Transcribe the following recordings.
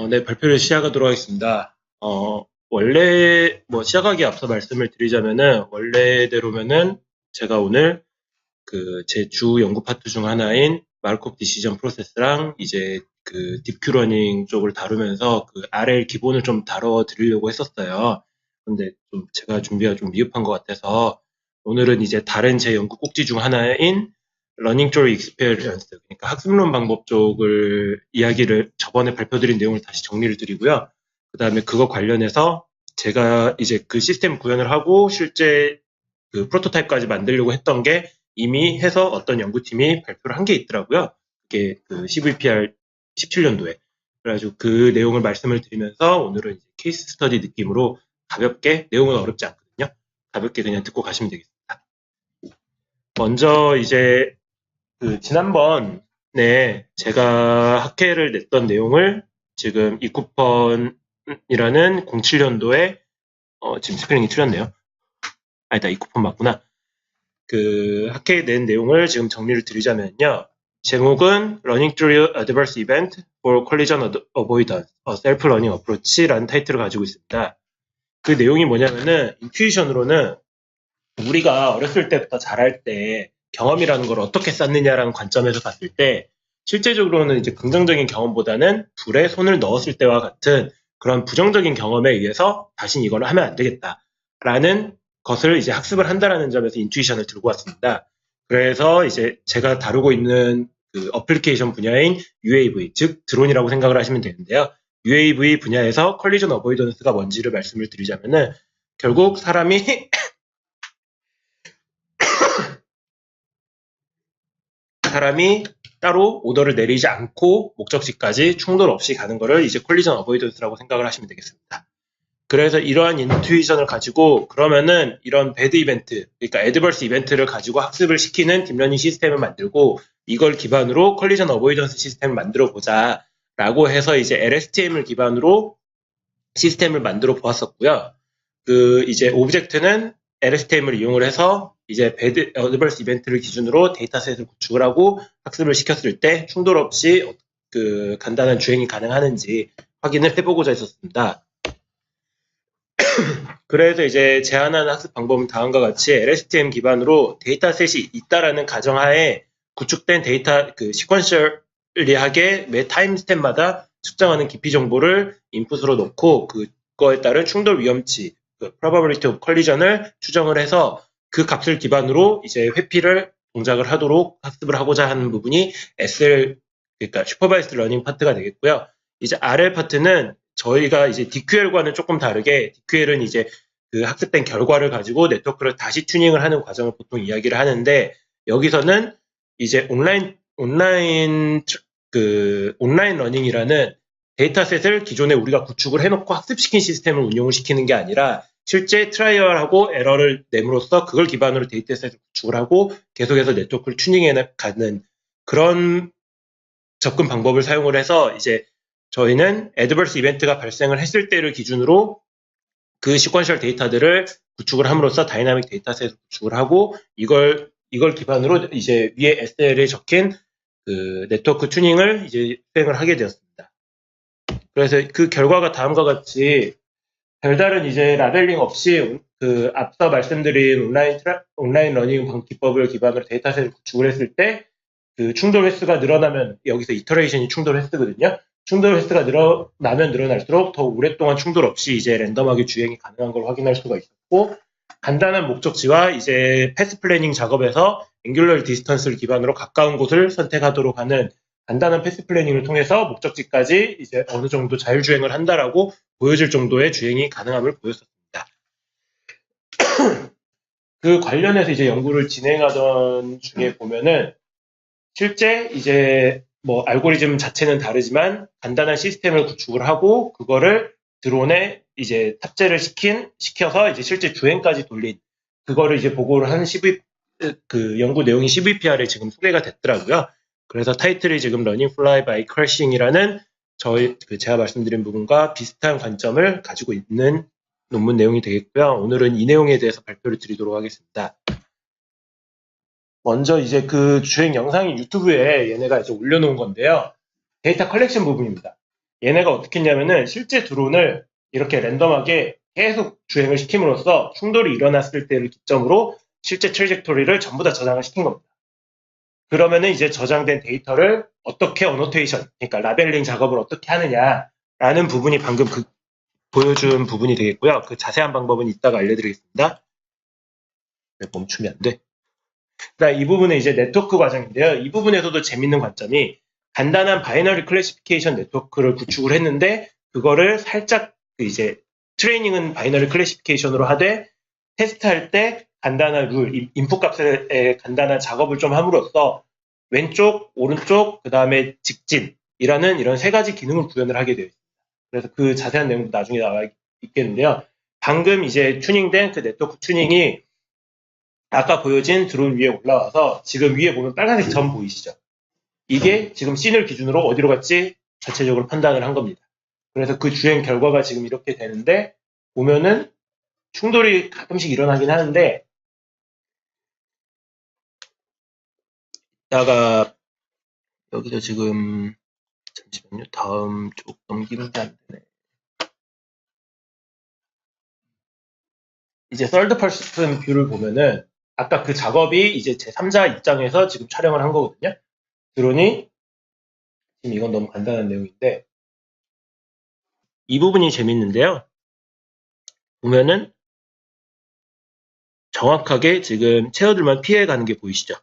네, 발표를 시작하도록 하겠습니다. 원래, 시작하기 앞서 말씀을 드리자면은, 원래대로면은, 제가 오늘 제 주 연구 파트 중 하나인 마르코프 디시전 프로세스랑 이제 딥큐러닝 쪽을 다루면서 RL 기본을 좀 다뤄드리려고 했었어요. 근데 좀 제가 준비가 좀 미흡한 것 같아서, 오늘은 이제 다른 제 연구 꼭지 중 하나인 러닝 조 익스페리언스, 그러니까 학습론 방법 쪽을 이야기를 저번에 발표드린 내용을 다시 정리를 드리고요. 그 다음에 그거 관련해서 제가 이제 그 시스템 구현을 하고 실제 프로토타입까지 만들려고 했던 게 이미 해서 어떤 연구팀이 발표를 한 게 있더라고요. 그게 CVPR 17년도에. 그래가지고 그 내용을 말씀을 드리면서 오늘은 이제 케이스 스터디 느낌으로 가볍게, 내용은 어렵지 않거든요. 가볍게 그냥 듣고 가시면 되겠습니다. 먼저 이제 지난번에 제가 학회를 냈던 내용을 지금 이쿠펀이라는 07년도에 지금 스펠링이 틀렸네요. 아니다, 이쿠펀 맞구나. 학회에 낸 내용을 지금 정리를 드리자면요. 제목은 Running Through Adverse Event for Collision Avoidance, a Self-Learning Approach라는 타이틀을 가지고 있습니다. 그 내용이 뭐냐면은 인투이션으로는 우리가 어렸을 때부터 자랄 때 경험이라는 걸 어떻게 쌓느냐라는 관점에서 봤을 때 실제적으로는 이제 긍정적인 경험보다는 불에 손을 넣었을 때와 같은 그런 부정적인 경험에 의해서 다신 이걸 하면 안 되겠다라는 것을 이제 학습을 한다라는 점에서 인투이션을 들고 왔습니다. 그래서 이제 제가 다루고 있는 어플리케이션 분야인 UAV, 즉 드론이라고 생각을 하시면 되는데요. UAV 분야에서 컬리전 어보이던스가 뭔지를 말씀을 드리자면은 결국 사람이 따로 오더를 내리지 않고 목적지까지 충돌 없이 가는 거를 이제 콜리전 어보이던스라고 생각을 하시면 되겠습니다. 그래서 이러한 인투이션을 가지고 그러면은 이런 배드 이벤트, 그러니까 애드버스 이벤트를 가지고 학습을 시키는 딥러닝 시스템을 만들고 이걸 기반으로 컬리전 어보이던스 시스템을 만들어 보자 라고 해서 이제 LSTM을 기반으로 시스템을 만들어 보았었고요. 이제 오브젝트는 LSTM을 이용을 해서 이제 배드 어드버스 이벤트를 기준으로 데이터셋을 구축을 하고 학습을 시켰을 때 충돌 없이 간단한 주행이 가능하는지 확인을 해보고자 했었습니다. 그래서 이제 제안하는 학습 방법은 다음과 같이 LSTM 기반으로 데이터셋이 있다라는 가정하에 구축된 데이터 시퀀셜리하게 매 타임 스텝마다 측정하는 깊이 정보를 인풋으로 넣고 그거에 따른 충돌 위험치, probability of collision을 추정을 해서 그 값을 기반으로 이제 회피를 동작을 하도록 학습을 하고자 하는 부분이 SL, 그러니까 슈퍼바이스드 러닝 파트가 되겠고요. 이제 RL 파트는 저희가 이제 DQL과는 조금 다르게 DQL은 이제 학습된 결과를 가지고 네트워크를 다시 튜닝을 하는 과정을 보통 이야기를 하는데 여기서는 이제 온라인 러닝이라는 데이터셋을 기존에 우리가 구축을 해놓고 학습시킨 시스템을 운용을 시키는 게 아니라 실제 트라이얼하고 에러를 내므로써 그걸 기반으로 데이터셋을 구축을 하고 계속해서 네트워크를 튜닝해 가는 그런 접근 방법을 사용을 해서 이제 저희는 애드버스 이벤트가 발생을 했을 때를 기준으로 그 시퀀셜 데이터들을 구축을 함으로써 다이나믹 데이터셋을 구축을 하고 이걸 기반으로 이제 위에 SL에 적힌 네트워크 튜닝을 이제 수행을 하게 되었습니다. 그래서 그 결과가 다음과 같이 별다른 이제 라벨링 없이 앞서 말씀드린 온라인 러닝 기법을 기반으로 데이터셋을 구축을 했을 때 충돌 횟수가 늘어나면 여기서 이터레이션이 충돌 횟수거든요. 충돌 횟수가 늘어나면 늘어날수록 더 오랫동안 충돌 없이 이제 랜덤하게 주행이 가능한 걸 확인할 수가 있었고 간단한 목적지와 이제 패스 플래닝 작업에서 앵귤러 디스턴스를 기반으로 가까운 곳을 선택하도록 하는 간단한 패스 플래닝을 통해서 목적지까지 이제 어느 정도 자율주행을 한다라고 보여질 정도의 주행이 가능함을 보였었습니다. 그 관련해서 이제 연구를 진행하던 중에 보면은 실제 이제 알고리즘 자체는 다르지만 간단한 시스템을 구축을 하고 그거를 드론에 이제 탑재를 시켜서 이제 실제 주행까지 돌린 그거를 이제 보고를 하는 연구 내용이 CVPR에 지금 소개가 됐더라고요. 그래서 타이틀이 지금 Learning Fly by Crashing이라는 제가 말씀드린 부분과 비슷한 관점을 가지고 있는 논문 내용이 되겠고요. 오늘은 이 내용에 대해서 발표를 드리도록 하겠습니다. 먼저 이제 주행 영상이 유튜브에 얘네가 이제 올려놓은 건데요. 데이터 컬렉션 부분입니다. 얘네가 어떻게 했냐면은 실제 드론을 이렇게 랜덤하게 계속 주행을 시킴으로써 충돌이 일어났을 때를 기점으로 실제 트래젝토리를 전부 다 저장을 시킨 겁니다. 그러면은 이제 저장된 데이터를 어떻게 어노테이션, 그러니까 라벨링 작업을 어떻게 하느냐라는 부분이 방금 보여준 부분이 되겠고요. 그 자세한 방법은 이따가 알려드리겠습니다. 멈추면 안 돼. 이 부분은 이제 네트워크 과정인데요. 이 부분에서도 재밌는 관점이 간단한 바이너리 클래시피케이션 네트워크를 구축을 했는데 그거를 살짝 이제 트레이닝은 바이너리 클래시피케이션으로 하되 테스트할 때 간단한 룰, 인풋 값의 간단한 작업을 좀 함으로써 왼쪽, 오른쪽, 그 다음에 직진이라는 이런 세 가지 기능을 구현을 하게 되어 있습니다. 그래서 그 자세한 내용도 나중에 나와 있겠는데요. 방금 이제 튜닝된 그 네트워크 튜닝이 아까 보여진 드론 위에 올라와서 지금 위에 보면 빨간색 점 보이시죠? 이게 지금 씬을 기준으로 어디로 갈지 자체적으로 판단을 한 겁니다. 그래서 그 주행 결과가 지금 이렇게 되는데 보면은 충돌이 가끔씩 일어나긴 하는데 이따가 여기서 지금 잠시만요. 다음 쪽 넘기는 게 안 되네. 이제 썰드 퍼슨 뷰를 보면은 아까 그 작업이 이제 제3자 입장에서 지금 촬영을 한 거거든요. 드론이 지금 이건 너무 간단한 내용인데 이 부분이 재밌는데요. 보면은 정확하게 지금 체어들만 피해가는 게 보이시죠?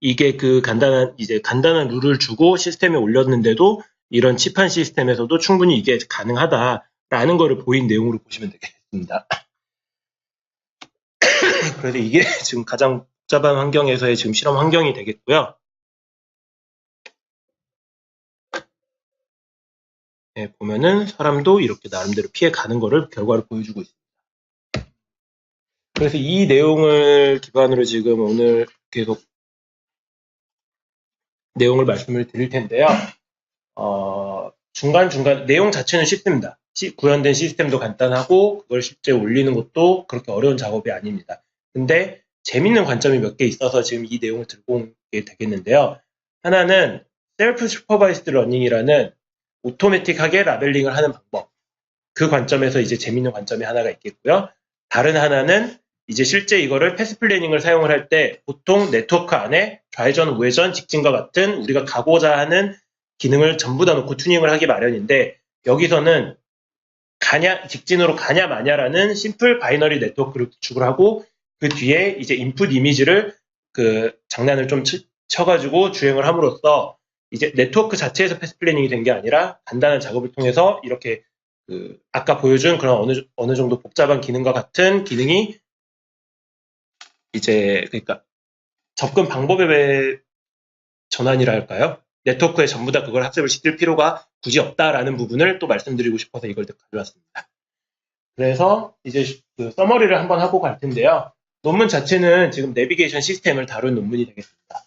이게 그 간단한 룰을 주고 시스템에 올렸는데도 이런 칩한 시스템에서도 충분히 이게 가능하다라는 거를 보인 내용으로 보시면 되겠습니다. 그래서 이게 지금 가장 복잡한 환경에서의 지금 실험 환경이 되겠고요. 네, 보면은 사람도 이렇게 나름대로 피해가는 거를 결과를 보여주고 있습니다. 그래서 이 내용을 기반으로 지금 오늘 계속 내용을 말씀을 드릴 텐데요. 중간중간 내용 자체는 쉽습니다. 구현된 시스템도 간단하고 그걸 실제 올리는 것도 그렇게 어려운 작업이 아닙니다. 근데 재밌는 관점이 몇 개 있어서 지금 이 내용을 들고 오게 되겠는데요. 하나는 셀프 슈퍼바이스드 러닝이라는 오토매틱하게 라벨링을 하는 방법. 그 관점에서 이제 재밌는 관점이 하나가 있겠고요. 다른 하나는 이제 실제 이거를 패스 플래닝을 사용을 할 때 보통 네트워크 안에 좌회전, 우회전, 직진과 같은 우리가 가고자 하는 기능을 전부 다 놓고 튜닝을 하기 마련인데 여기서는 직진으로 가냐 마냐라는 심플 바이너리 네트워크를 구축을 하고 그 뒤에 이제 인풋 이미지를 그 장난을 좀 쳐가지고 주행을 함으로써 이제 네트워크 자체에서 패스 플래닝이 된 게 아니라 간단한 작업을 통해서 이렇게 아까 보여준 그런 어느 정도 복잡한 기능과 같은 기능이 이제 그러니까 접근 방법의 전환이라 할까요? 네트워크에 전부 다 그걸 학습을 시킬 필요가 굳이 없다라는 부분을 또 말씀드리고 싶어서 이걸 가져왔습니다. 그래서 이제 그 서머리를 한번 하고 갈 텐데요. 논문 자체는 지금 내비게이션 시스템을 다룬 논문이 되겠습니다.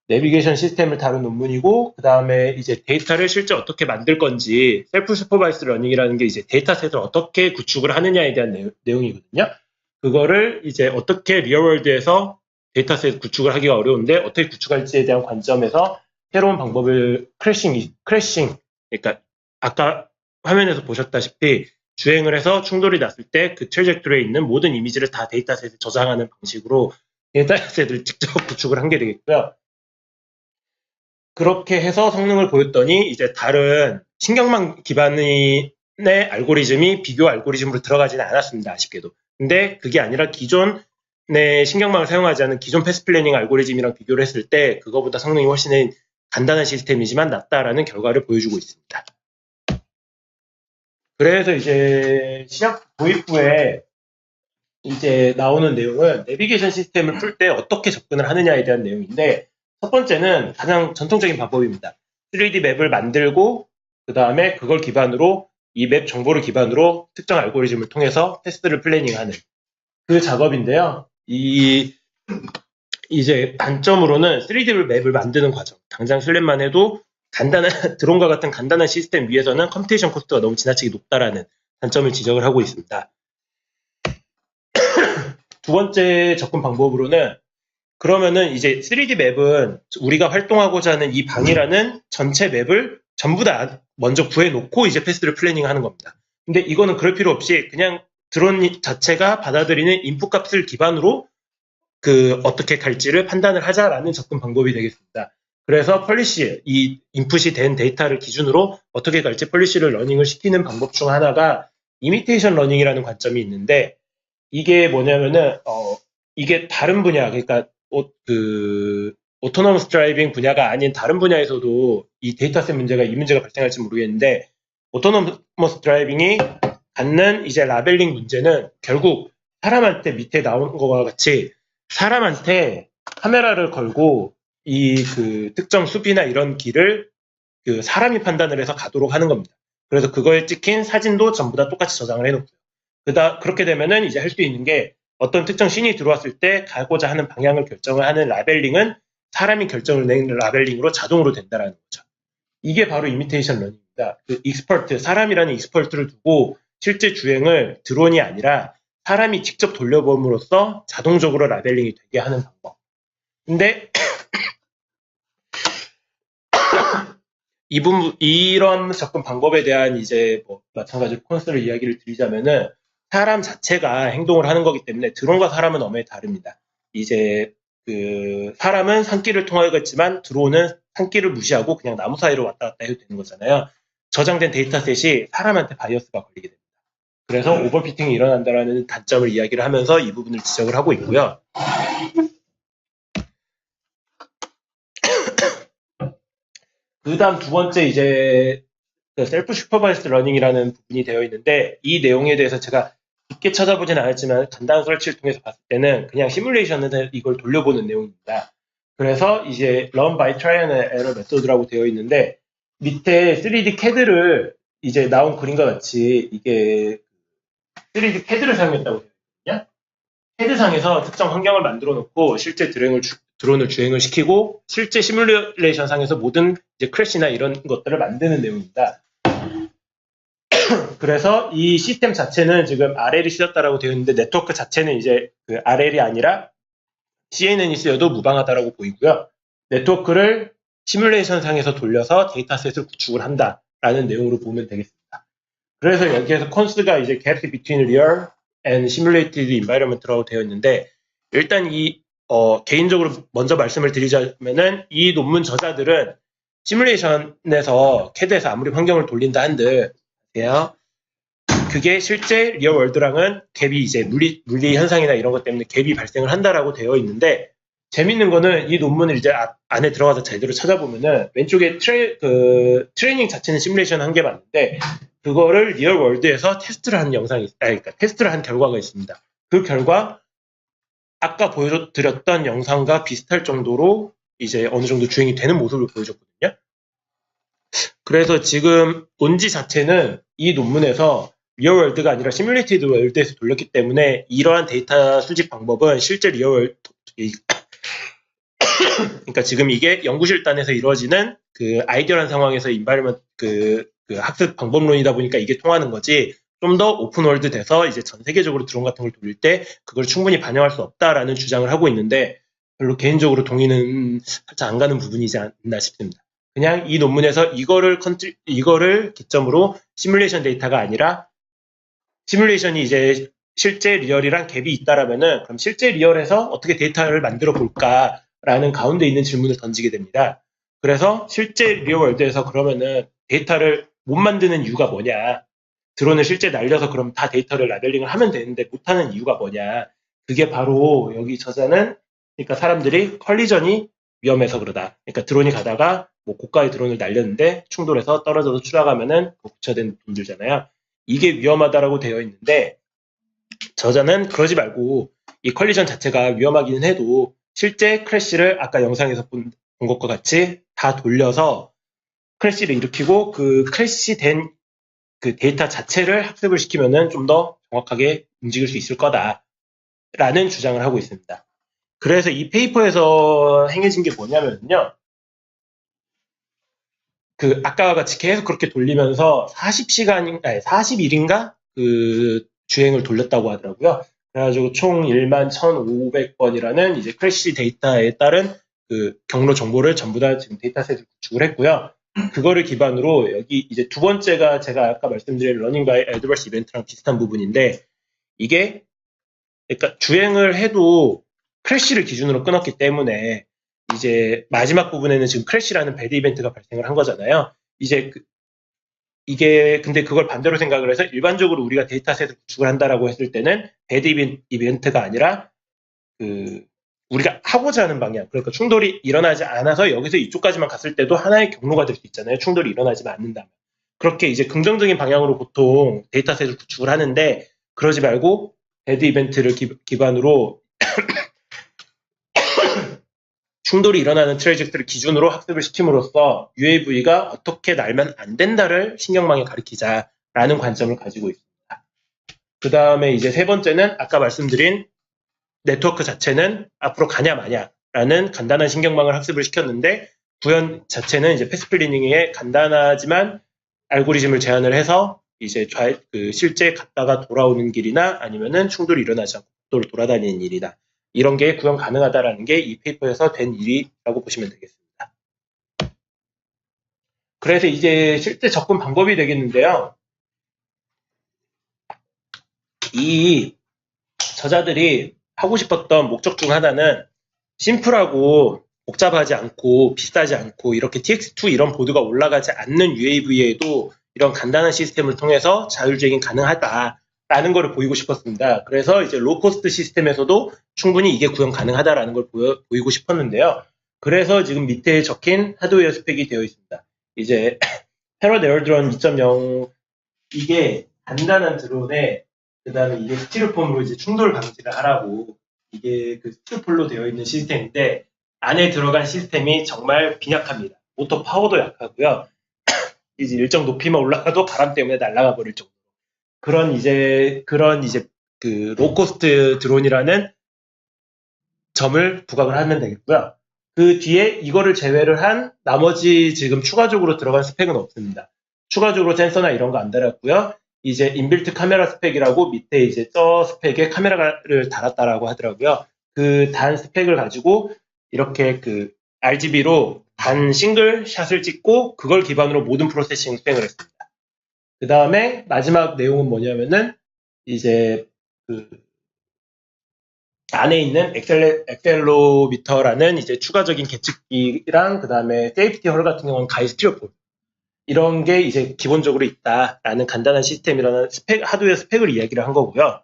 내비게이션 시스템을 다룬 논문이고 그 다음에 이제 데이터를 실제 어떻게 만들 건지 셀프 슈퍼바이스 러닝이라는 게 이제 데이터셋을 어떻게 구축을 하느냐에 대한 내용이거든요. 그거를 이제 어떻게 리얼월드에서 데이터셋 구축을 하기가 어려운데 어떻게 구축할지에 대한 관점에서 새로운 방법을 크래싱 그러니까 아까 화면에서 보셨다시피 주행을 해서 충돌이 났을 때 그 트래젝토리에 있는 모든 이미지를 다 데이터셋에 저장하는 방식으로 데이터셋을 직접 구축을 한 게 되겠고요. 그렇게 해서 성능을 보였더니 이제 다른 신경망 기반의 알고리즘이 비교 알고리즘으로 들어가지는 않았습니다. 아쉽게도. 근데 그게 아니라 기존의 신경망을 사용하지 않은 기존 패스 플래닝 알고리즘이랑 비교를 했을 때 그거보다 성능이 훨씬 간단한 시스템이지만 낫다라는 결과를 보여주고 있습니다. 그래서 이제 시작 도입 후에 이제 나오는 내용은 내비게이션 시스템을 풀 때 어떻게 접근을 하느냐에 대한 내용인데 첫 번째는 가장 전통적인 방법입니다. 3D 맵을 만들고 그 다음에 그걸 기반으로 이 맵 정보를 기반으로 특정 알고리즘을 통해서 테스트를 플래닝하는 그 작업인데요. 이제 단점으로는 3D 맵을 만드는 과정, 당장 슬랩만 해도 간단한 드론과 같은 간단한 시스템 위에서는 컴퓨테이션 코스트가 너무 지나치게 높다라는 단점을 지적을 하고 있습니다. 두 번째 접근 방법으로는 그러면은 이제 3D 맵은 우리가 활동하고자 하는 이 방이라는 전체 맵을 전부 다 먼저 구해놓고 이제 패스를 플래닝하는 겁니다. 근데 이거는 그럴 필요 없이 그냥 드론 자체가 받아들이는 인풋 값을 기반으로 어떻게 갈지를 판단을 하자라는 접근 방법이 되겠습니다. 그래서 펄리시, 이 인풋이 된 데이터를 기준으로 어떻게 갈지 펄리시를 러닝을 시키는 방법 중 하나가 이미테이션 러닝이라는 관점이 있는데, 이게 뭐냐면은 이게 다른 분야, 그러니까 오토노머스 드라이빙 분야가 아닌 다른 분야에서도 이 문제가 발생할지 모르겠는데, 오토노머스 드라이빙이 갖는 이제 라벨링 문제는 결국 사람한테 밑에 나오는 것과 같이 사람한테 카메라를 걸고 특정 숲이나 이런 길을 사람이 판단을 해서 가도록 하는 겁니다. 그래서 그거에 찍힌 사진도 전부 다 똑같이 저장을 해놓고요. 그렇게 되면은 이제 할 수 있는 게 어떤 특정 씬이 들어왔을 때 가고자 하는 방향을 결정을 하는 라벨링은 사람이 결정을 낸 라벨링으로 자동으로 된다라는 거죠. 이게 바로 이미테이션 러닝입니다. 사람이라는 익스퍼트를 두고 실제 주행을 드론이 아니라 사람이 직접 돌려봄으로써 자동적으로 라벨링이 되게 하는 방법. 근데 이런 접근 방법에 대한 이제 마찬가지로 콘스를 이야기를 드리자면은 사람 자체가 행동을 하는 거기 때문에 드론과 사람은 너무 다릅니다. 이제 사람은 산길을 통하겠지만 드론은 산길을 무시하고 그냥 나무 사이로 왔다 갔다 해도 되는 거잖아요. 저장된 데이터셋이 사람한테 바이어스가 걸리게 됩니다. 그래서 오버피팅이 일어난다라는 단점을 이야기를 하면서 이 부분을 지적을 하고 있고요. 그 다음 두 번째 이제 셀프 슈퍼바이스드 러닝이라는 부분이 되어 있는데, 이 내용에 대해서 제가 깊게 찾아보진 않았지만 간단한 설치를 통해서 봤을 때는 그냥 시뮬레이션에서 이걸 돌려보는 내용입니다. 그래서 이제 run by trial and error 메소드라고 되어 있는데, 밑에 3D CAD를 이제 나온 그림과 같이 이게 3D CAD를 사용했다고 되어 있거든요. CAD상에서 특정 환경을 만들어 놓고 실제 드론을 주행을 시키고 실제 시뮬레이션 상에서 모든 이제 크래시나 이런 것들을 만드는 내용입니다. 그래서 이 시스템 자체는 지금 RL이 쓰였다라고 되어 있는데, 네트워크 자체는 이제 RL이 아니라 CNN이 쓰여도 무방하다라고 보이고요. 네트워크를 시뮬레이션 상에서 돌려서 데이터셋을 구축을 한다라는 내용으로 보면 되겠습니다. 그래서 여기에서 콘스가 이제 gaps between real and simulated environment라고 되어 있는데, 일단 개인적으로 먼저 말씀을 드리자면은 이 논문 저자들은 시뮬레이션에서 CAD에서 아무리 환경을 돌린다 한들 그게 실제 리얼 월드랑은 갭이 이제 물리 현상이나 이런 것 때문에 갭이 발생을 한다라고 되어 있는데, 재밌는 거는 이 논문을 이제 안에 들어가서 제대로 찾아보면은 왼쪽에 트레이닝 자체는 시뮬레이션 한 게 맞는데 그거를 리얼 월드에서 테스트를 한 그러니까 테스트를 한 결과가 있습니다. 그 결과 아까 보여드렸던 영상과 비슷할 정도로 이제 어느 정도 주행이 되는 모습을 보여줬거든요. 그래서 지금 논지 자체는 이 논문에서 리얼 월드가 아니라 시뮬레이티드 월드에서 돌렸기 때문에 이러한 데이터 수집 방법은 실제 리얼 월드, 그러니까 지금 이게 연구실단에서 이루어지는 아이디어란 상황에서 학습 방법론이다 보니까 이게 통하는 거지, 좀 더 오픈월드 돼서 이제 전 세계적으로 드론 같은 걸 돌릴 때 그걸 충분히 반영할 수 없다라는 주장을 하고 있는데, 별로 개인적으로 동의는 살짝 안 가는 부분이지 않나 싶습니다. 그냥 이 논문에서 이거를 기점으로 시뮬레이션 데이터가 아니라 시뮬레이션이 이제 실제 리얼이랑 갭이 있다라면은 그럼 실제 리얼에서 어떻게 데이터를 만들어 볼까라는 가운데 있는 질문을 던지게 됩니다. 그래서 실제 리얼 월드에서 그러면은 데이터를 못 만드는 이유가 뭐냐? 드론을 실제 날려서 그럼 다 데이터를 라벨링을 하면 되는데 못하는 이유가 뭐냐? 그게 바로 여기 저자는, 그러니까 사람들이 컬리전이 위험해서 그러다. 그러니까 드론이 가다가 고가의 드론을 날렸는데 충돌해서 떨어져서 추락하면은 고쳐된 돈 들잖아요. 이게 위험하다라고 되어 있는데, 저자는 그러지 말고 이 컬리전 자체가 위험하기는 해도 실제 크래시를 아까 영상에서 본 것과 같이 다 돌려서 크래시를 일으키고 그 크래시된 데이터 자체를 학습을 시키면은 좀 더 정확하게 움직일 수 있을 거다라는 주장을 하고 있습니다. 그래서 이 페이퍼에서 행해진 게 뭐냐면요, 아까와 같이 계속 그렇게 돌리면서 40일인가 주행을 돌렸다고 하더라고요. 그래가지고 총 11,500번이라는 이제 크래시 데이터에 따른 경로 정보를 전부 다 지금 데이터셋을 구축을 했고요. 그거를 기반으로 여기 이제 두 번째가 제가 아까 말씀드린 러닝 바이 애드버스 이벤트랑 비슷한 부분인데 이게 그러니까 주행을 해도 크래시를 기준으로 끊었기 때문에 이제 마지막 부분에는 지금 크래시라는 배드 이벤트가 발생을 한 거잖아요. 이제 이게 근데 그걸 반대로 생각을 해서 일반적으로 우리가 데이터셋을 구축을 한다라고 했을 때는 배드 이벤트가 아니라 우리가 하고자 하는 방향, 그러니까 충돌이 일어나지 않아서 여기서 이쪽까지만 갔을 때도 하나의 경로가 될 수 있잖아요. 충돌이 일어나지만 않는다면. 그렇게 이제 긍정적인 방향으로 보통 데이터셋을 구축을 하는데 그러지 말고 배드 이벤트를 기반으로 충돌이 일어나는 트레이젝트를 기준으로 학습을 시킴으로써 UAV가 어떻게 날면 안 된다를 신경망에 가리키자라는 관점을 가지고 있습니다. 그 다음에 이제 세 번째는 아까 말씀드린 네트워크 자체는 앞으로 가냐 마냐라는 간단한 신경망을 학습을 시켰는데 구현 자체는 이제 패스플리닝에 간단하지만 알고리즘을 제안을 해서 이제 실제 갔다가 돌아오는 길이나 아니면은 충돌이 일어나지 않고 국도를 돌아다니는 일이다. 이런 게 구현 가능하다라는 게 이 페이퍼에서 된 일이라고 보시면 되겠습니다. 그래서 이제 실제 접근 방법이 되겠는데요. 이 저자들이 하고 싶었던 목적 중 하나는 심플하고 복잡하지 않고 비싸지 않고 이렇게 TX2 이런 보드가 올라가지 않는 UAV에도 이런 간단한 시스템을 통해서 자율주행이 가능하다라는 걸 보이고 싶었습니다. 그래서 이제 로코스트 시스템에서도 충분히 이게 구현 가능하다라는 걸 보이고 싶었는데요. 그래서 지금 밑에 적힌 하드웨어 스펙이 되어 있습니다. 이제 패러드 에어드론 2.0 이게 간단한 드론에 그다음에 이게 스티로폼으로 이제 충돌 방지를 하라고 이게 그 스티로폴로 되어 있는 시스템인데 안에 들어간 시스템이 정말 빈약합니다. 모터 파워도 약하고요. 이제 일정 높이만 올라가도 바람 때문에 날아가 버릴 정도. 그런 이제 그 로코스트 드론이라는 점을 부각을 하면 되겠고요. 그 뒤에 이거를 제외를 한 나머지 지금 추가적으로 들어간 스펙은 없습니다. 추가적으로 센서나 이런 거 안 달았고요. 이제 인빌트 카메라 스펙이라고 밑에 이제 저 스펙에 카메라를 달았다라고 하더라고요. 그 단 스펙을 가지고 이렇게 그 RGB로 단 싱글 샷을 찍고 그걸 기반으로 모든 프로세싱 수행을 했습니다. 그 다음에 마지막 내용은 뭐냐면은 이제 그 안에 있는 엑셀로미터라는 이제 추가적인 계측기랑 그 다음에 세이프티 홀 같은 경우는 가이 스티로폼 이런 게 이제 기본적으로 있다라는 간단한 시스템이라는 하드웨어 스펙을 이야기를 한 거고요.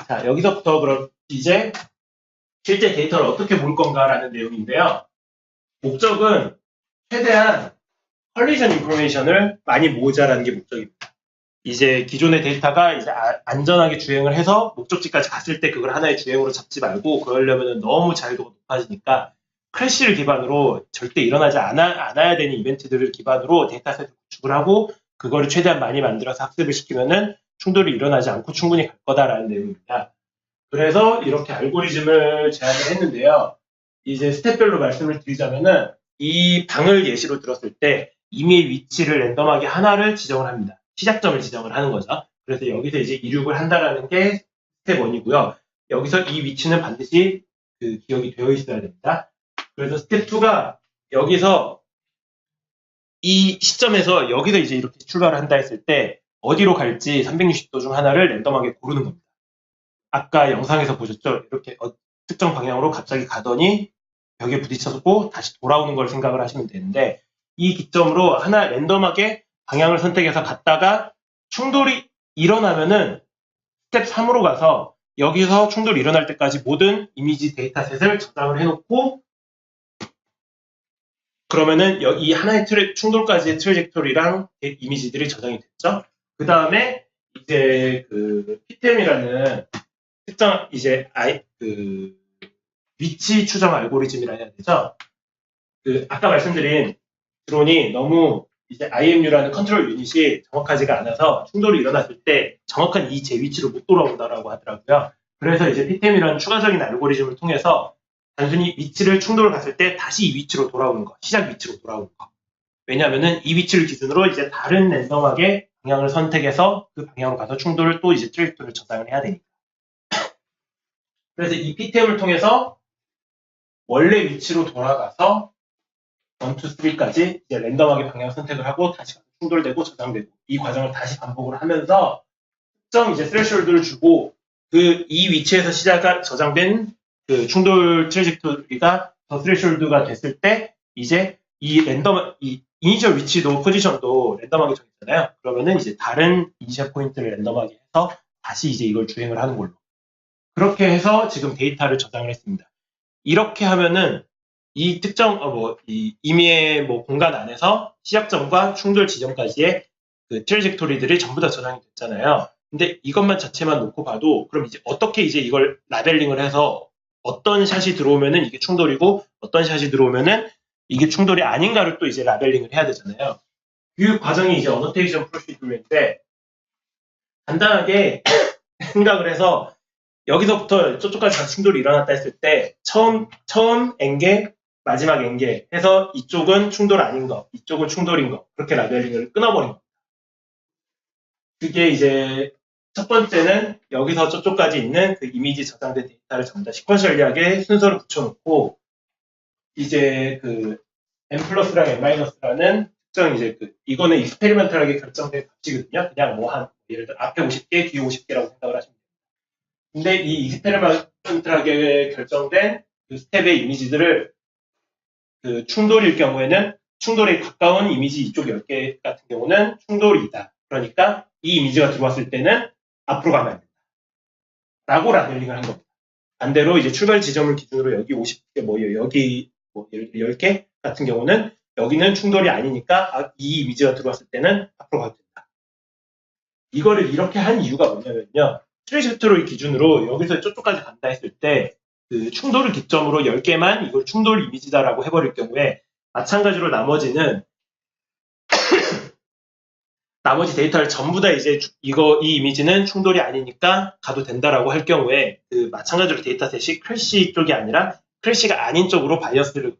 자, 여기서부터 그럼 이제 실제 데이터를 어떻게 볼 건가라는 내용인데요. 목적은 최대한 컬리전 인포메이션을 많이 모으자라는 게 목적입니다. 이제 기존의 데이터가 이제 안전하게 주행을 해서 목적지까지 갔을 때 그걸 하나의 주행으로 잡지 말고 그러려면 너무 자유도가 높아지니까 크래시를 기반으로 절대 일어나지 않아야 되는 이벤트들을 기반으로 데이터셋을 구축을 하고 그거를 최대한 많이 만들어서 학습을 시키면은 충돌이 일어나지 않고 충분히 갈 거다라는 내용입니다. 그래서 이렇게 알고리즘을 제안을 했는데요. 이제 스텝별로 말씀을 드리자면은 이 방을 예시로 들었을 때 임의의 위치를 랜덤하게 하나를 지정을 합니다. 시작점을 지정을 하는 거죠. 그래서 여기서 이제 이륙을 한다라는 게 스텝 1이고요. 여기서 이 위치는 반드시 그 기억이 되어 있어야 됩니다. 그래서 스텝 2가 여기서 이 시점에서 여기서 이제 이렇게 출발을 한다 했을 때 어디로 갈지 360도 중 하나를 랜덤하게 고르는 겁니다. 아까 영상에서 보셨죠? 이렇게 특정 방향으로 갑자기 가더니 벽에 부딪혔고 다시 돌아오는 걸 생각을 하시면 되는데 이 기점으로 하나 랜덤하게 방향을 선택해서 갔다가 충돌이 일어나면은 스텝 3으로 가서 여기서 충돌이 일어날 때까지 모든 이미지 데이터셋을 저장을 해놓고 그러면은 이 하나의 충돌까지의 트레젝토리랑 이미지들이 저장이 됐죠. 그 다음에 이제 그 PTM이라는 특정 이제 그 위치 추정 알고리즘이라 해야 되죠. 그 아까 말씀드린 드론이 너무 이제 IMU라는 컨트롤 유닛이 정확하지가 않아서 충돌이 일어났을 때 정확한 이 제 위치로 못 돌아온다라고 하더라고요. 그래서 이제 PTM이라는 추가적인 알고리즘을 통해서 단순히 위치를 충돌을 갔을 때 다시 이 위치로 돌아오는 거, 시작 위치로 돌아오는 거. 왜냐하면은 이 위치를 기준으로 이제 다른 랜덤하게 방향을 선택해서 그 방향으로 가서 충돌을 또 이제 트레이토를 저장을 해야 되니까. 그래서 이 PTM을 통해서 원래 위치로 돌아가서 1, 2, 3까지 이제 랜덤하게 방향 선택을 하고 다시 충돌되고 저장되고 이 과정을 다시 반복을 하면서 특정 이제 스레시홀드를 주고 그 이 위치에서 저장된 그 충돌 트래젝토리가 더 스레시홀드가 됐을 때 이제 이 이니셜 위치도 포지션도 랜덤하게 정했잖아요. 그러면은 이제 다른 이니셜 포인트를 랜덤하게 해서 다시 이제 이걸 주행을 하는 걸로. 그렇게 해서 지금 데이터를 저장을 했습니다. 이렇게 하면은 이 특정 이 임의의 공간 안에서 시작점과 충돌 지점까지의 그 트래젝토리들이 전부 다 저장이 됐잖아요. 근데 이것만 자체만 놓고 봐도 그럼 이제 어떻게 이제 이걸 라벨링을 해서 어떤 샷이 들어오면은 이게 충돌이고 어떤 샷이 들어오면은 이게 충돌이 아닌가를 또 이제 라벨링을 해야 되잖아요. 그 과정이 이제 어노테이션 프로시저인데 간단하게 생각을 해서 여기서부터 저쪽까지 다 충돌이 일어났다 했을 때 처음 엔게 마지막 엔게 해서 이쪽은 충돌 아닌 거, 이쪽은 충돌인 거 그렇게 라벨링을 끊어버린 겁니다. 그게 이제 첫 번째는 여기서 저쪽까지 있는 그 이미지 저장된 데이터를 전부 다 시퀀셜리하게 순서를 붙여놓고 이제 그 n 플러스랑 n 마이너스라는 특정 이제 이거는 익스페리멘탈하게 결정된 값이거든요. 그냥 예를 들어 앞에 50개, 뒤에 50개라고 생각을 하시면 됩니다. 근데 이 익스페리멘탈하게 결정된 그 스텝의 이미지들을 그 충돌일 경우에는 충돌에 가까운 이미지 이쪽 10개 같은 경우는 충돌이다. 그러니까 이 이미지가 들어왔을 때는 앞으로 가면 안 된다. 라고 라벨링을 한 겁니다. 반대로 이제 출발 지점을 기준으로 여기 50개, 여기 예를 들어 10개 같은 경우는 여기는 충돌이 아니니까 이 이미지가 들어왔을 때는 앞으로 가도 된다. 이거를 이렇게 한 이유가 뭐냐면요. 트래젝토리 기준으로 여기서 저쪽까지 간다 했을 때 그 충돌을 기점으로 10개만 이걸 충돌 이미지다라고 해버릴 경우에 마찬가지로 나머지 데이터를 전부 다 이제 이 이미지는 충돌이 아니니까 가도 된다라고 할 경우에 그 마찬가지로 데이터셋이 크래시 쪽이 아니라 크래시가 아닌 쪽으로 바이어스를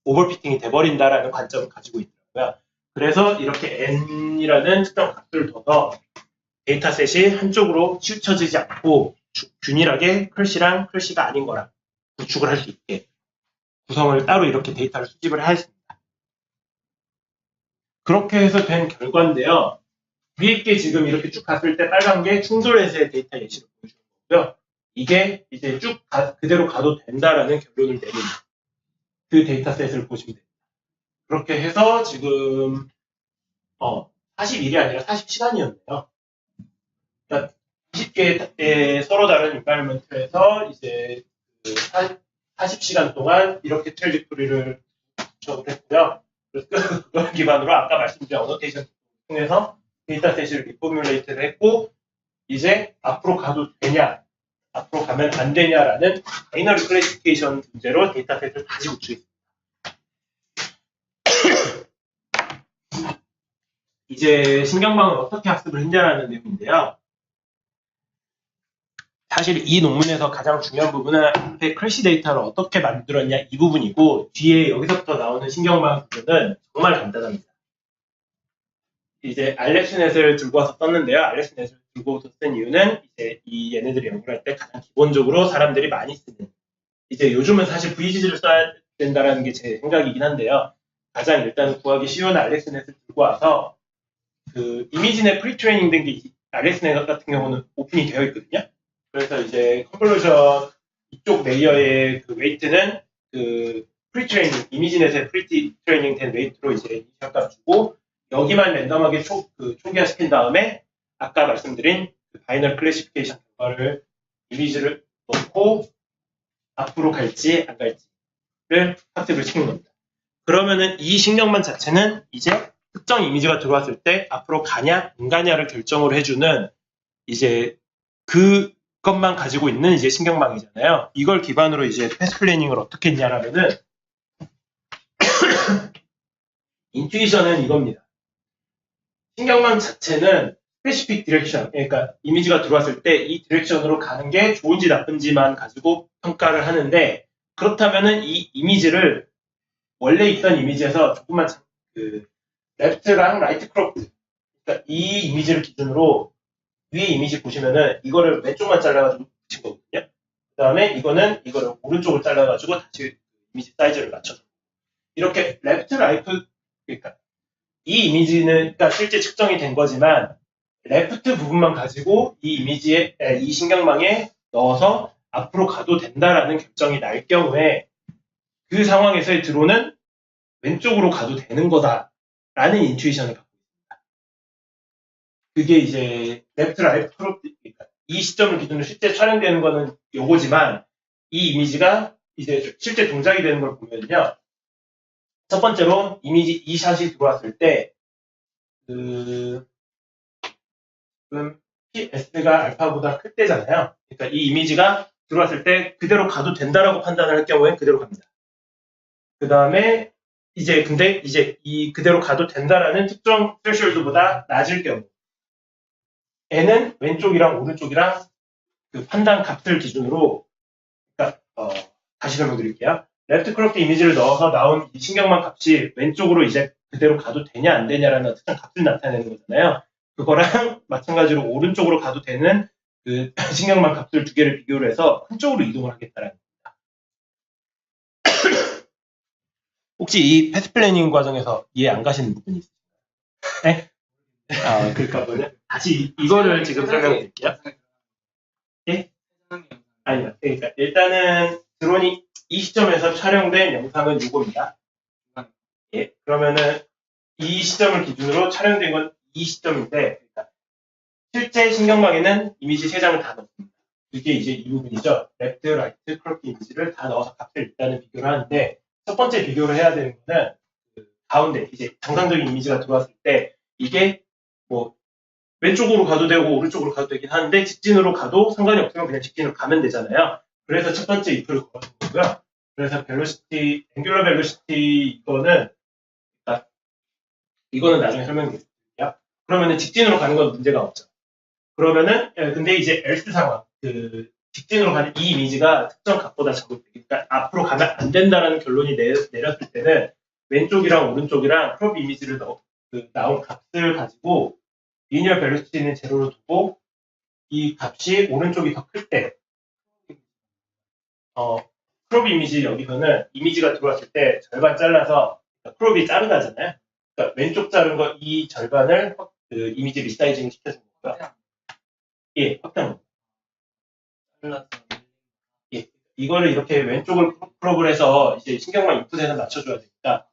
오버피팅이 돼버린다라는 관점을 가지고 있더라고요. 그래서 이렇게 n이라는 특정 값을 둬서 데이터셋이 한쪽으로 치우쳐지지 않고 균일하게 크래시랑 크래시가 아닌 거랑 구축을 할 수 있게 구성을 따로 이렇게 데이터를 수집을 했습니다. 그렇게 해서 된 결과인데요. 위에 게 지금 이렇게 쭉 갔을 때 빨간 게 충돌에서의 데이터 예시를 보여주는 거고요. 이게 이제 쭉 그대로 가도 된다라는 결론을 내는 그 데이터셋을 보시면 됩니다. 그렇게 해서 지금 40일이 아니라 40시간이었네요. 그러니까 20개의 서로 다른 인바이러먼트에서 이제 40시간 동안 이렇게 트래젝토리를 구축을 했고요. 그래서 그걸 기반으로 아까 말씀드린 어노테이션 통해서 데이터셋을 리포뮬레이트를 했고 이제 앞으로 가도 되냐, 앞으로 가면 안 되냐라는 바이너리 클래시피케이션 문제로 데이터셋을 다시 구축했습니다. 이제 신경망을 어떻게 학습을 했냐라는 내용인데요. 사실 이 논문에서 가장 중요한 부분은 앞에 크래시 데이터를 어떻게 만들었냐 이 부분이고 뒤에 여기서부터 나오는 신경망 부분은 정말 간단합니다. 이제 알렉스넷을 들고 와서 썼는데요. 알렉스넷을 들고 와서 쓴 이유는 이제 얘네들이 연구할 때 가장 기본적으로 사람들이 많이 쓰는 이제 요즘은 사실 VGG를 써야 된다라는 게 제 생각이긴 한데요. 가장 일단 구하기 쉬운 알렉스넷을 들고 와서 그 이미지넷 프리트레이닝 된 게 알렉스넷 같은 경우는 오픈이 되어 있거든요. 그래서 이제 컨볼루션 이쪽 레이어의 그 웨이트는 그 프리트레이닝 이미지넷에 프리트레이닝 된 웨이트로 이제 이니셜값 주고 여기만 랜덤하게 초기화 시킨 다음에 아까 말씀드린 그 바이널 클래시피케이션 결과를 이미지를 넣고 앞으로 갈지 안 갈지를 학습을 시킨 겁니다. 그러면은 이 신경망 자체는 이제 특정 이미지가 들어왔을 때 앞으로 가냐 안 가냐를 결정을 해주는 이제 그것만 가지고 있는 이제 신경망이잖아요. 이걸 기반으로 이제 패스 플래닝을 어떻게 했냐라면은 인투이션은 이겁니다. 신경망 자체는 스페시픽 디렉션, 그러니까 이미지가 들어왔을 때 이 디렉션으로 가는 게 좋은지 나쁜지만 가지고 평가를 하는데 그렇다면은 이 이미지를 원래 있던 이미지에서 조금만 그 레프트랑 라이트 크롭드, 그러니까 이 이미지를 기준으로 위에 이미지 보시면은 이거를 왼쪽만 잘라가지고 붙인 거거든요. 그 다음에 이거를 오른쪽을 잘라가지고 다시 이미지 사이즈를 맞춰서 이렇게 레프트 라이트 그러니까 이 이미지는 그러니까 실제 측정이 된 거지만 레프트 부분만 가지고 이 이미지에 이 신경망에 넣어서 앞으로 가도 된다라는 결정이 날 경우에 그 상황에서의 드론은 왼쪽으로 가도 되는 거다라는 인투이션을 갖고 있습니다. 그게 이제 레프트 라이트 크롭 그러니까 이 시점을 기준으로 실제 촬영되는 거는 요거지만 이 이미지가 이제 실제 동작이 되는 걸 보면요. 첫 번째로 이미지 이 샷이 들어왔을 때 지금 PS가 알파보다 클 때잖아요. 그러니까 이 이미지가 들어왔을 때 그대로 가도 된다라고 판단을 할 경우엔 그대로 갑니다. 그 다음에 근데 이 그대로 가도 된다라는 특정 threshold보다 낮을 경우 N은 왼쪽이랑 오른쪽이랑 그 판단 값을 기준으로 그러니까 다시 설명드릴게요. 레프트 크롭트 이미지를 넣어서 나온 이 신경망 값이 왼쪽으로 이제 그대로 가도 되냐 안 되냐라는 특정 값을 나타내는 거잖아요. 그거랑 마찬가지로 오른쪽으로 가도 되는 그 신경망 값들 두 개를 비교를 해서 한쪽으로 이동을 하겠다라는 겁니다. 혹시 이 패스 플래닝 과정에서 이해 안 가시는 부분이 있으신가요? 네? 그러니까 다시 이거를 지금 설명해 드릴게요. 예? 아니요. 그러니까 일단은 드론이 이 시점에서 촬영된 영상은 이겁니다. 예, 그러면은 이 시점을 기준으로 촬영된 건 이 시점인데 그러니까 실제 신경망에는 이미지 3장을 다 넣습니다. 이게 이제 이 부분이죠. 레프트, 라이트, 크롭 이미지를 다 넣어서 값을 일단은 비교를 하는데 첫 번째 비교를 해야 되는 거는 그 가운데 이제 정상적인 이미지가 들어왔을 때 이게 뭐 왼쪽으로 가도 되고 오른쪽으로 가도 되긴 하는데 직진으로 가도 상관이 없으면 그냥 직진으로 가면 되잖아요. 그래서 첫 번째 if를 걸어준 거고요. 그래서 벨로시티, 앵귤러 벨로시티 이거는 나중에 설명드릴게요. 그러면은 직진으로 가는 건 문제가 없죠. 그러면은 근데 이제 else 상황 그 직진으로 가는 이 이미지가 특정 값보다 적을 때 그러니까 앞으로 가면 안 된다라는 결론이 내렸을 때는 왼쪽이랑 오른쪽이랑 크롭 이미지를 나온 값을 가지고 리니어 벨로시티는 제로로 두고 이 값이 오른쪽이 더 클 때 크롭 이미지 여기서는 이미지가 들어왔을 때 절반 잘라서 크롭이 자르다잖아요. 그러니까 왼쪽 자른 거 이 절반을 그 이미지 리사이징 시켜준 거고요. 예, 확장. 예, 이거를 이렇게 왼쪽을 크롭을 해서 이제 신경망 인풋에서 맞춰줘야 되니까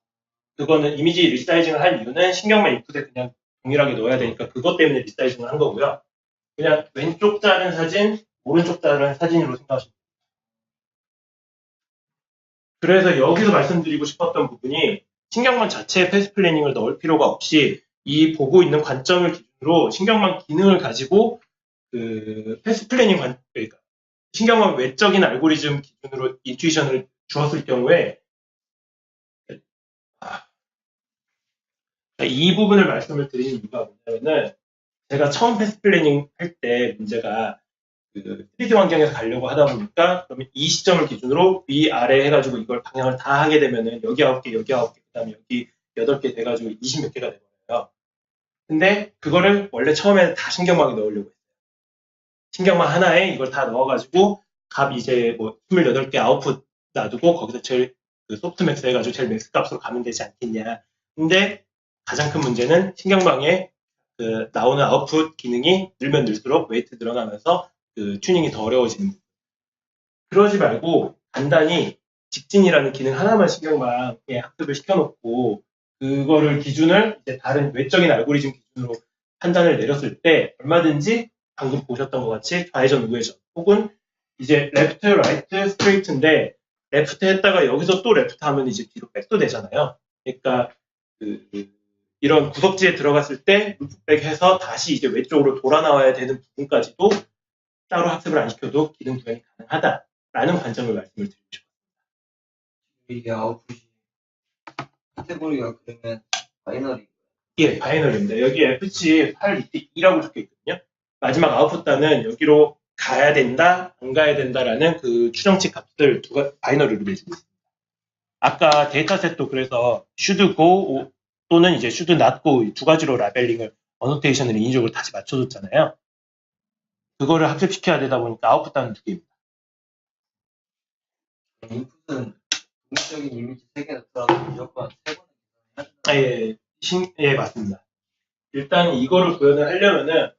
그거는 이미지 리사이징을 한 이유는 신경망 인풋에 그냥 동일하게 넣어야 되니까 그것 때문에 리사이징을 한 거고요. 그냥 왼쪽 자른 사진, 오른쪽 자른 사진으로 생각하시면 됩니다. 그래서 여기서 말씀드리고 싶었던 부분이 신경망 자체에 패스 플래닝을 넣을 필요가 없이 이 보고 있는 관점을 기준으로 신경망 기능을 가지고 그 패스 플래닝 그러니까 신경망 외적인 알고리즘 기준으로 인투이션을 주었을 경우에 이 부분을 말씀을 드리는 이유가 뭐냐면은 제가 처음 패스 플래닝 할 때 문제가 그 3D 환경에서 가려고 하다 보니까 그러면 이 시점을 기준으로 위아래 해가지고 이걸 방향을 다 하게 되면은 여기 9개, 여기 9개, 그 다음에 여기 8개 돼가지고 20몇 개가 돼버려요. 근데 그거를 원래 처음에 다 신경망에 넣으려고 했어요. 신경망 하나에 이걸 다 넣어가지고 값 이제 뭐 28개 아웃풋 놔두고 거기서 제일 그 소프트맥스 해가지고 제일 맥스 값으로 가면 되지 않겠냐. 근데 가장 큰 문제는 신경망에 그 나오는 아웃풋 기능이 늘면 늘수록 웨이트 늘어나면서 그 튜닝이 더 어려워지는 부분. 그러지 말고 간단히 직진이라는 기능 하나만 신경망에 학습을 시켜놓고 그거를 기준을 이제 다른 외적인 알고리즘 기준으로 판단을 내렸을 때 얼마든지 방금 보셨던 것 같이 좌회전 우회전 혹은 이제 레프트 라이트 스트레이트인데 레프트 했다가 여기서 또 레프트 하면 이제 뒤로 백도 되잖아요. 그러니까 이런 구석지에 들어갔을 때 루프백 해서 다시 이제 왼쪽으로 돌아 나와야 되는 부분까지도 따로 학습을 안 시켜도 기능 구현이 가능하다라는 관점을 말씀을 드리고 싶습니다. 이게 아웃풋이 카테고리가 그러면 바이너리. 예, 바이너리입니다. 여기 FC 822라고 적혀 있거든요. 마지막 아웃풋 단은 여기로 가야 된다, 안 가야 된다라는 그 추정치 값들 바이너리로 내주고 있습니다. 아까 데이터셋도 그래서 should go 또는 이제 should not go 두 가지로 라벨링을 어노테이션을 인위적으로 다시 맞춰줬잖아요. 그거를 학습시켜야 되다 보니까 아웃풋 단은 2개입니다. 인풋은 독립적인 이미지 3개가 들어가서 무조건 3번은 계산해야 된다. 아, 예, 맞습니다. 일단 이거를 구현을 하려면은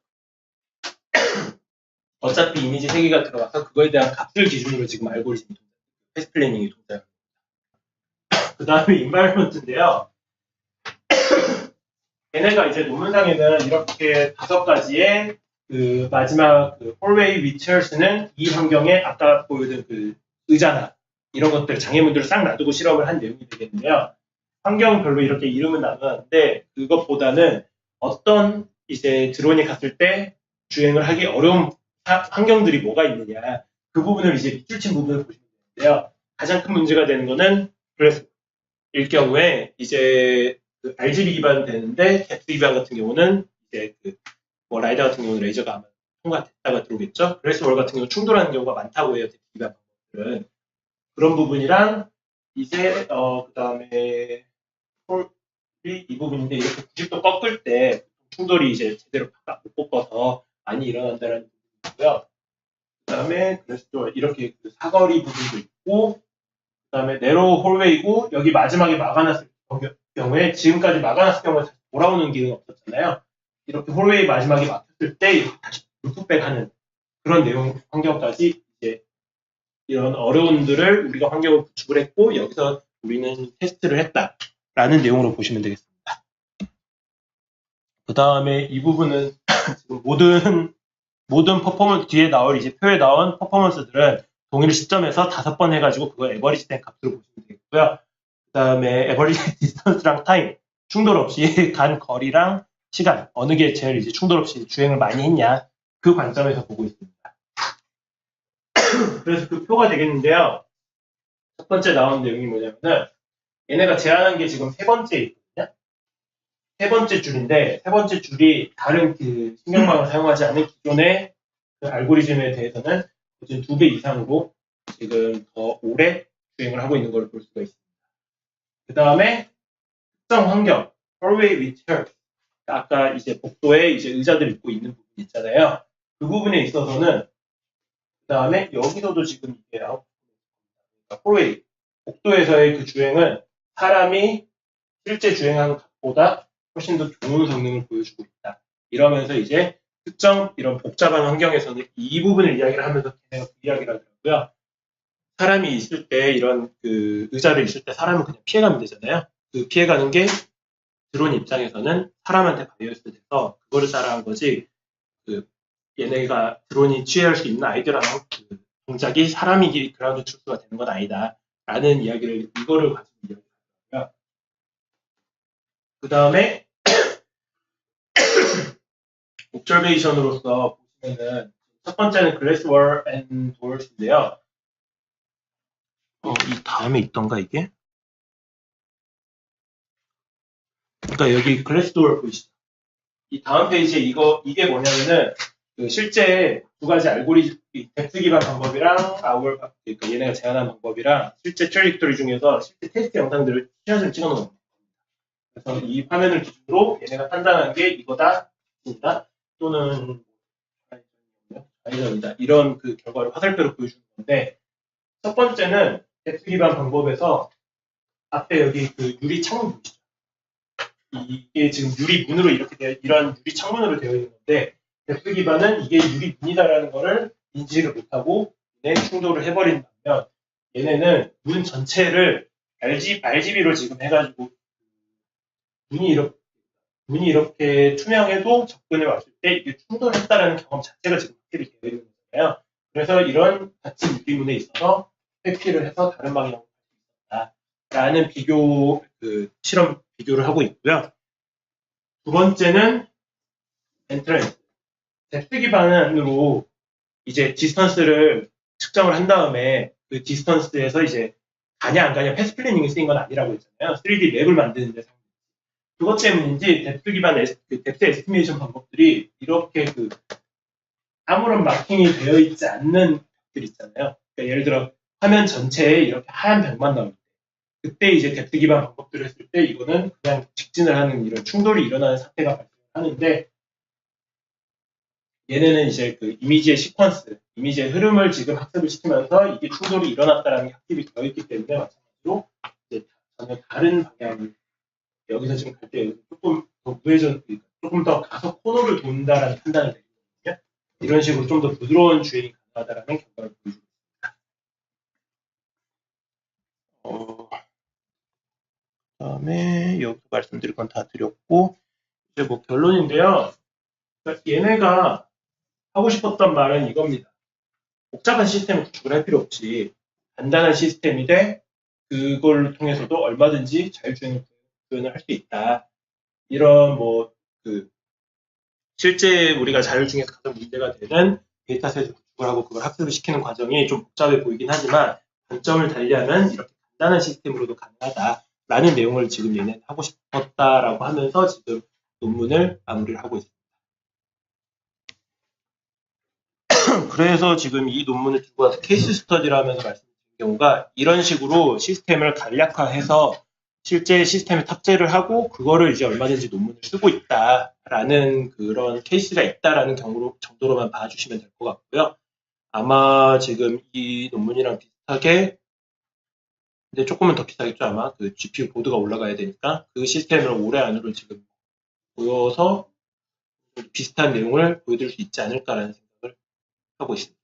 어차피 이미지 3개가 들어가서 그거에 대한 값을 기준으로 지금 알고리즘이 패스 플래닝이 동작합니다. 그 다음에 인바이러먼트인데요. 얘네가 이제 논문상에는 이렇게 5가지의 그 마지막 그 홀웨이 위치얼스는 이 환경에 아까 보여준 그 의자나 이런 것들 장애물들을 싹 놔두고 실험을 한 내용이 되겠는데요. 환경별로 이렇게 이름은 나누는데 그것보다는 어떤 이제 드론이 갔을 때 주행을 하기 어려운 환경들이 뭐가 있느냐 그 부분을 이제 밑줄 친 부분을 보시면 되는데요. 가장 큰 문제가 되는 거는 그래서 일 경우에 이제 그 RGB 기반 되는데 갭스 기반 같은 경우는 이제 뭐 라이더 같은 경우는 레이저가 아마 통과됐다가 들어오겠죠. 그래서 월 같은 경우 충돌하는 경우가 많다고 해요. 갭스 기반 방법들은 그런 부분이랑 이제 그 다음에 이 부분인데 이렇게 90도 꺾을 때 충돌이 이제 제대로 못 꺾어서 많이 일어난다는 부분이고요. 그 다음에 그래서 또 이렇게 그 사거리 부분도 있고 그 다음에 네로 홀웨이고 여기 마지막에 막아놨을 경우에 지금까지 막아놨을 경우에 다시 돌아오는 기능이 없었잖아요. 이렇게 홀웨이 마지막에 막혔을 때 다시 루프백하는 그런 내용 환경까지 이제 이런 어려움들을 우리가 환경을 구축을 했고 여기서 우리는 테스트를 했다라는 내용으로 보시면 되겠습니다. 그 다음에 이 부분은 지금 모든 퍼포먼스 뒤에 나올 이제 표에 나온 퍼포먼스들은 동일 시점에서 5번 해가지고 그거 에버리지 된 값으로 보시면 되겠고요. 그 다음에 에버리지 디스턴스랑 타임 충돌 없이 간 거리랑 시간 어느 게 제일 이제 충돌 없이 주행을 많이 했냐 그 관점에서 보고 있습니다. 그래서 그 표가 되겠는데요. 첫 번째 나온 내용이 뭐냐면은 얘네가 제안한 게 지금 3번째 있거든요. 3번째 줄인데 3번째 줄이 다른 그 신경망을 사용하지 않은 기존의 그 알고리즘에 대해서는 거진 2배 이상으로 지금 더 오래 주행을 하고 있는 걸 볼 수가 있습니다. 그 다음에 특정 환경, hallway wheelchair, 아까 이제 복도에 이제 의자들 입고 있는 부분 있잖아요. 그 부분에 있어서는 그 다음에 여기서도 지금 이게 hallway, 복도에서의 그 주행은 사람이 실제 주행하는 것보다 훨씬 더 좋은 성능을 보여주고 있다. 이러면서 이제 특정 이런 복잡한 환경에서는 이 부분을 이야기를 하면서 걔네가 그 이야기를 하더라고요. 사람이 있을 때 이런 그 의자를 있을 때 사람은 그냥 피해가면 되잖아요. 그 피해가는 게 드론 입장에서는 사람한테 바이어스 돼서 그거를 따라한 거지 그 얘네가 드론이 취할 수 있는 아이디어랑 그 동작이 사람이 그라운드 트루스가 되는 건 아니다. 라는 이야기를 이거를 가지고 이야기하고요. 그 다음에 옵저베이션으로서 보시면은 첫 번째는 글래스월 앤 도어스인데요. 이 다음에 있던가 이게? 그러니까 여기 글래스도어 보이시죠? 이 다음 페이지에 이게 뭐냐면은 그 실제 2가지 알고리즘 덱스 기반 방법이랑 그러니까 얘네가 제안한 방법이랑 실제 트레이토리 중에서 실제 테스트 영상들을 샷을 찍어놓은 겁니다. 그래서 이 화면을 기준으로 얘네가 판단한 게 이거다, 또는 아니다 이런 그 결과를 화살표로 보여주는 건데 첫 번째는 덱스 기반 방법에서 앞에 여기 그 유리 창문 보이시죠? 이게 지금 유리문으로 이렇게 이런 유리 창문으로 되어 있는 건데 덱스 기반은 이게 유리문이다라는 거를 인지를 못하고 충돌을 해버린 반면 얘네는 문 전체를 RGB로 지금 해가지고 문이 이렇게 투명해도 접근해 왔을 때 이게 충돌했다라는 경험 자체가 지금 확실히 되어 있는 거잖아요. 그래서 이런 같은 유리문에 있어서 회피를 해서 다른 방향으로 갈 수 있다라는 실험 비교를 하고 있고요. 두 번째는 엔트런스. 덱스 기반으로 이제 디스턴스를 측정을 한 다음에 그 디스턴스에서 이제 가냐 안 가냐 패스 플래닝이 쓰인 건 아니라고 했잖아요. 3D 맵을 만드는데 그것 때문인지 덱스 기반 덱스 에스티메이션 방법들이 이렇게 아무런 마킹이 되어 있지 않는 벽들 있잖아요. 그러니까 예를 들어 화면 전체에 이렇게 하얀 벽만 나올 때 그때 이제 덱스 기반 방법들을 했을 때 이거는 그냥 직진을 하는 이런 충돌이 일어나는 사태가 발생하는데 얘네는 이제 그 이미지의 시퀀스, 이미지의 흐름을 지금 학습을 시키면서 이게 충돌이 일어났다라는 게 학습이 되어 있기 때문에 마찬가지로 것으로 이제 전혀 다른 방향, 여기서 지금 갈 때 조금 더 우회전, 조금 더 가서 코너를 돈다라는 판단을 내리거든요. 이런 식으로 좀 더 부드러운 주행이 가능하다라는 결과를 보여주고 있습니다. 그다음에 여기서 말씀드릴 건 다 드렸고, 이제 뭐 결론인데요. 그러니까 얘네가 하고 싶었던 말은 이겁니다. 복잡한 시스템을 구축을 할 필요 없이 간단한 시스템인데 그걸 통해서도 얼마든지 자율주행을 구현을 할 수 있다. 이런 실제 우리가 자율주행에서 가장 문제가 되는 데이터셋을 구축을 하고 그걸 학습을 시키는 과정이 좀 복잡해 보이긴 하지만 관점을 달리하면 이렇게 간단한 시스템으로도 가능하다라는 내용을 지금 얘는 하고 싶었다라고 하면서 지금 논문을 마무리를 하고 있습니다. 그래서 지금 이 논문을 들고 와서 케이스 스터디를 하면서 말씀드린 경우가 이런 식으로 시스템을 간략화해서 실제 시스템에 탑재를 하고 그거를 이제 얼마든지 논문을 쓰고 있다라는 그런 케이스가 있다라는 정도로만 봐주시면 될 것 같고요. 아마 지금 이 논문이랑 비슷하게 근데 조금은 더 비싸겠죠. 아마 그 GPU 보드가 올라가야 되니까 그 시스템을 올해 안으로 지금 보여서 비슷한 내용을 보여드릴 수 있지 않을까라는 생각을 하고 있습니다.